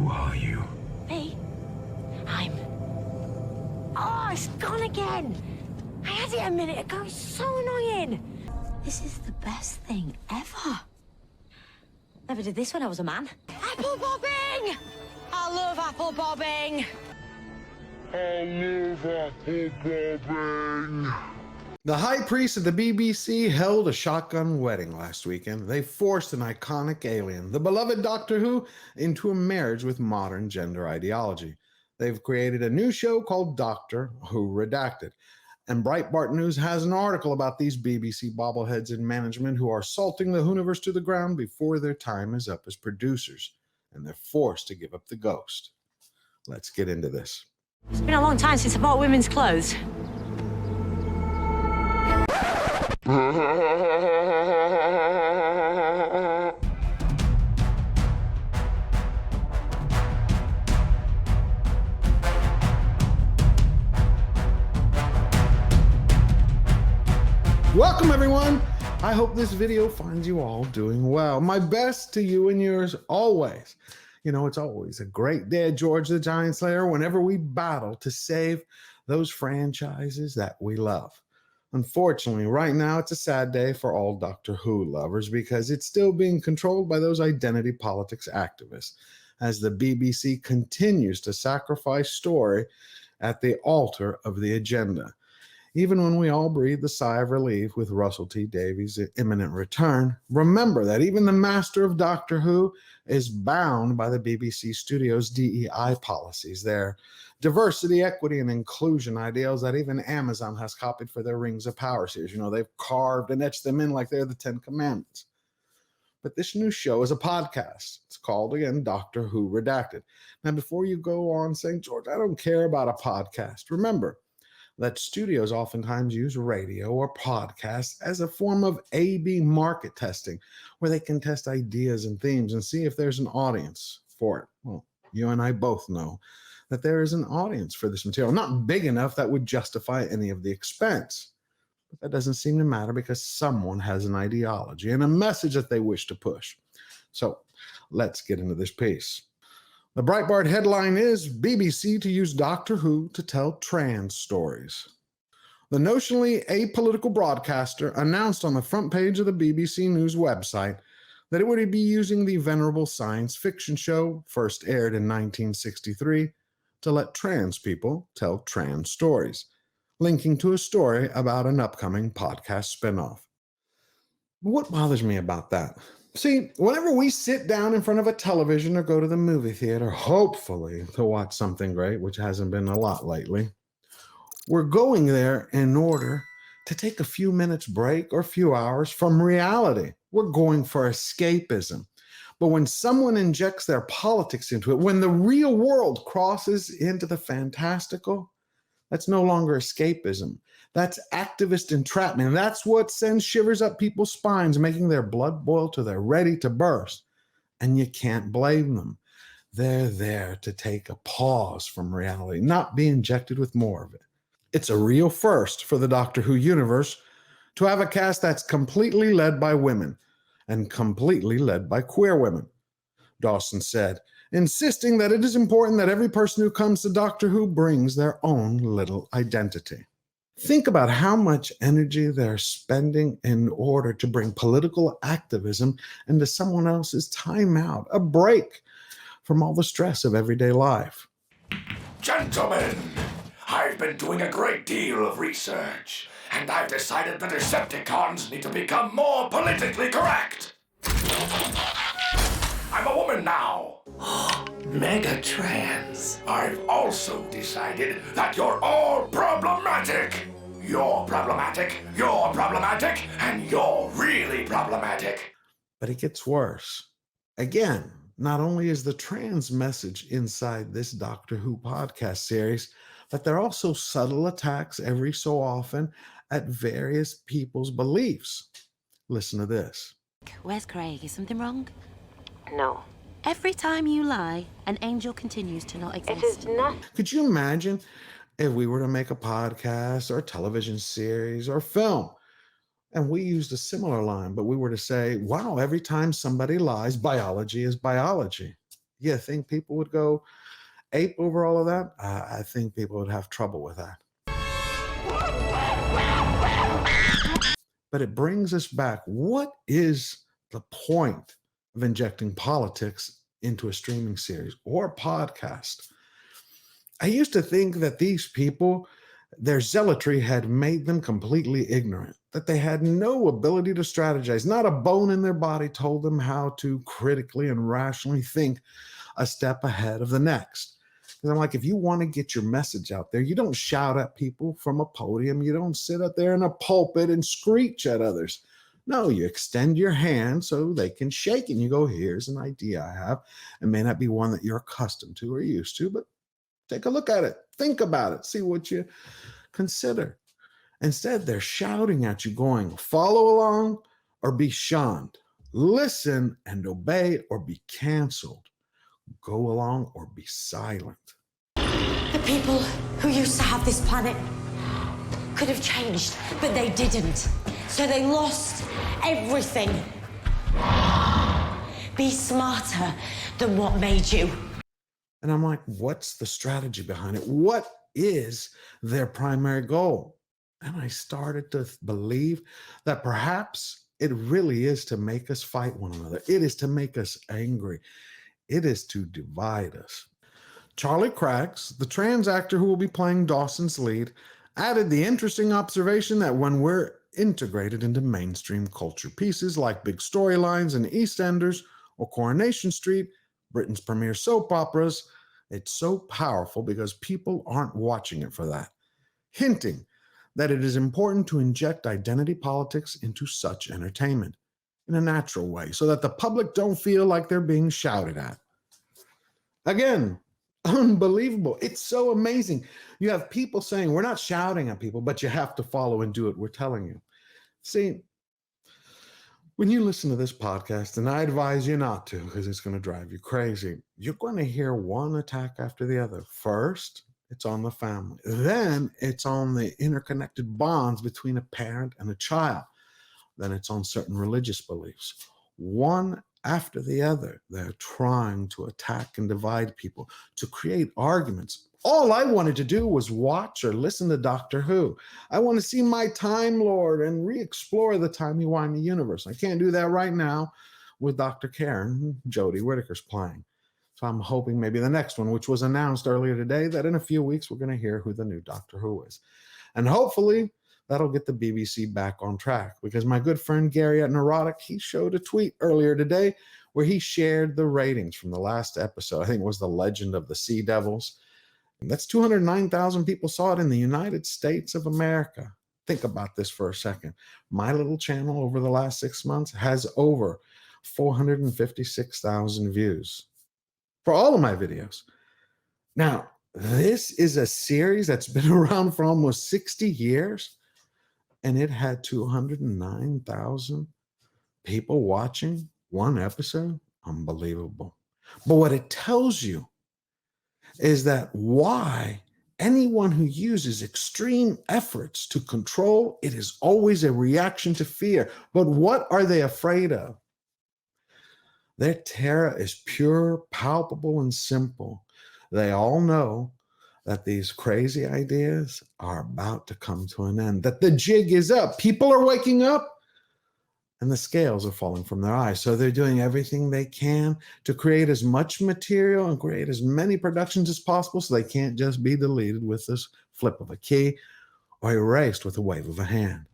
Who are you? Me? I'm... Oh, it's gone again! I had it a minute ago, it's so annoying! This is the best thing ever. Never did this when I was a man. Apple bobbing! I love apple bobbing! The high priest of the BBC held a shotgun wedding last weekend. They forced an iconic alien, the beloved Doctor Who, into a marriage with modern gender ideology. They've created a new show called Doctor Who Redacted. And Breitbart News has an article about these BBC bobbleheads in management who are salting the Whoniverse to the ground before their time is up as producers. And they're forced to give up the ghost. Let's get into this. It's been a long time since I bought women's clothes. Welcome, everyone. I hope this video finds you all doing well. My best to you and yours always. You know, it's always a great day at George the Giant Slayer whenever we battle to save those franchises that we love. Unfortunately, right now, it's a sad day for all Doctor Who lovers because it's still being controlled by those identity politics activists as the BBC continues to sacrifice story at the altar of the agenda. Even when we all breathe the sigh of relief with Russell T Davies' imminent return, remember that even the master of Doctor Who is bound by the BBC Studios' DEI policies, their diversity, equity, and inclusion ideals that even Amazon has copied for their Rings of Power series. You know, they've carved and etched them in like they're the Ten Commandments. But this new show is a podcast. It's called, again, Doctor Who Redacted. Now, before you go on saying, George, I don't care about a podcast, remember that studios oftentimes use radio or podcasts as a form of A/B market testing, where they can test ideas and themes and see if there's an audience for it. Well, you and I both know that there is an audience for this material, not big enough that would justify any of the expense. But that doesn't seem to matter because someone has an ideology and a message that they wish to push. So let's get into this piece. The Breitbart headline is BBC to use Doctor Who to tell trans stories. The notionally apolitical broadcaster announced on the front page of the BBC News website that it would be using the venerable science fiction show, first aired in 1963, to let trans people tell trans stories, linking to a story about an upcoming podcast spinoff. What bothers me about that? See, whenever we sit down in front of a television or go to the movie theater, hopefully to watch something great, which hasn't been a lot lately, we're going there in order to take a few minutes break or a few hours from reality. We're going for escapism. But when someone injects their politics into it, when the real world crosses into the fantastical, that's no longer escapism. That's activist entrapment. That's what sends shivers up people's spines, making their blood boil till they're ready to burst. And you can't blame them. They're there to take a pause from reality, not be injected with more of it. It's a real first for the Doctor Who universe to have a cast that's completely led by women and completely led by queer women. Dawson said, insisting that it is important that every person who comes to Doctor Who brings their own little identity. Think about how much energy they're spending in order to bring political activism into someone else's time out, a break from all the stress of everyday life. Gentlemen, I've been doing a great deal of research, and I've decided the Decepticons need to become more politically correct. I'm a woman now. Megatrans. I've also decided that you're all problematic. You're problematic, and you're really problematic. But it gets worse. Again, not only is the trans message inside this Doctor Who podcast series, but there are also subtle attacks every so often at various people's beliefs. Listen to this. Where's Craig? Is something wrong? No. Every time you lie, an angel continues to not exist. It is not. Could you imagine if we were to make a podcast or a television series or film and we used a similar line, but we were to say, wow, every time somebody lies, biology is biology. You think people would go ape over all of that? I think people would have trouble with that. But it brings us back. What is the point of injecting politics into a streaming series or podcast? I used to think that these people, their zealotry had made them completely ignorant, that they had no ability to strategize. Not a bone in their body told them how to critically and rationally think a step ahead of the next. Because I'm like, if you want to get your message out there, you don't shout at people from a podium. You don't sit up there in a pulpit and screech at others. No, you extend your hand so they can shake and you go, here's an idea I have. It may not be one that you're accustomed to or used to, but take a look at it. Think about it. See what you consider. Instead, they're shouting at you going, follow along or be shunned. Listen and obey or be canceled. Go along or be silent. The people who used to have this planet could have changed, but they didn't. So they lost everything. Be smarter than what made you. And I'm like, what's the strategy behind it? What is their primary goal? And I started to believe that perhaps it really is to make us fight one another. It is to make us angry. It is to divide us. Charlie Craggs, the trans actor who will be playing Dawson's lead, added the interesting observation that when we're integrated into mainstream culture pieces like big storylines and EastEnders or Coronation Street, Britain's premier soap operas, it's so powerful because people aren't watching it for that, hinting that it is important to inject identity politics into such entertainment in a natural way so that the public don't feel like they're being shouted at. Again, unbelievable. It's so amazing. You have people saying, we're not shouting at people, but you have to follow and do it. We're telling you. See, when you listen to this podcast, and I advise you not to because it's going to drive you crazy, you're going to hear one attack after the other. First, it's on the family. Then it's on the interconnected bonds between a parent and a child. Then it's on certain religious beliefs. One after the other, they're trying to attack and divide people, to create arguments. All I wanted to do was watch or listen to Doctor Who. I want to see my Time Lord and re-explore the timey-wimey universe. I can't do that right now with Dr. Karen, who Jodie Whittaker's playing. So I'm hoping maybe the next one, which was announced earlier today, that in a few weeks we're going to hear who the new Doctor Who is. And hopefully that'll get the BBC back on track, because my good friend Gary at Neurotic, he showed a tweet earlier today where he shared the ratings from the last episode. I think it was The Legend of the Sea Devils. And that's 209,000 people saw it in the United States of America. Think about this for a second. My little channel over the last 6 months has over 456,000 views for all of my videos. Now, this is a series that's been around for almost 60 years, and it had 209,000 people watching one episode. Unbelievable. But what it tells you is that why anyone who uses extreme efforts to control, it is always a reaction to fear. But what are they afraid of? Their terror is pure, palpable, and simple. They all know that these crazy ideas are about to come to an end, that the jig is up. People are waking up and the scales are falling from their eyes. So they're doing everything they can to create as much material and create as many productions as possible so they can't just be deleted with this flip of a key or erased with a wave of a hand.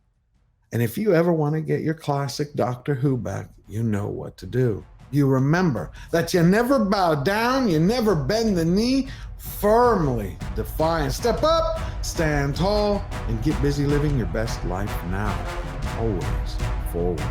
And if you ever want to get your classic Doctor Who back, you know what to do. You remember that you never bow down, you never bend the knee, firmly defy and step up, stand tall, and get busy living your best life now. Always forward.